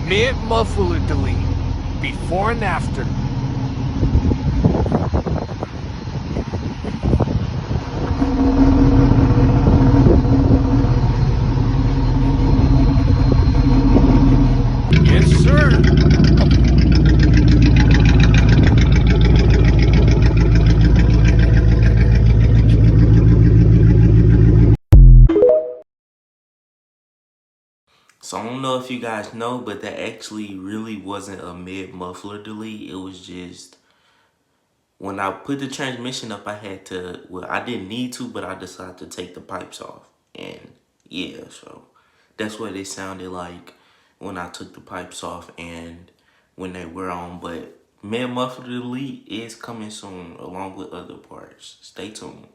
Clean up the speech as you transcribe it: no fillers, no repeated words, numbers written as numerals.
Mid muffler delete. Before and after. Yes, sir. So I don't know if you guys know, but that actually really wasn't a mid muffler delete. It was just when I put the transmission up, I had to, well, I didn't need to, but I decided to take the pipes off. And yeah, so that's what it sounded like when I took the pipes off and when they were on. But mid muffler delete is coming soon along with other parts. Stay tuned.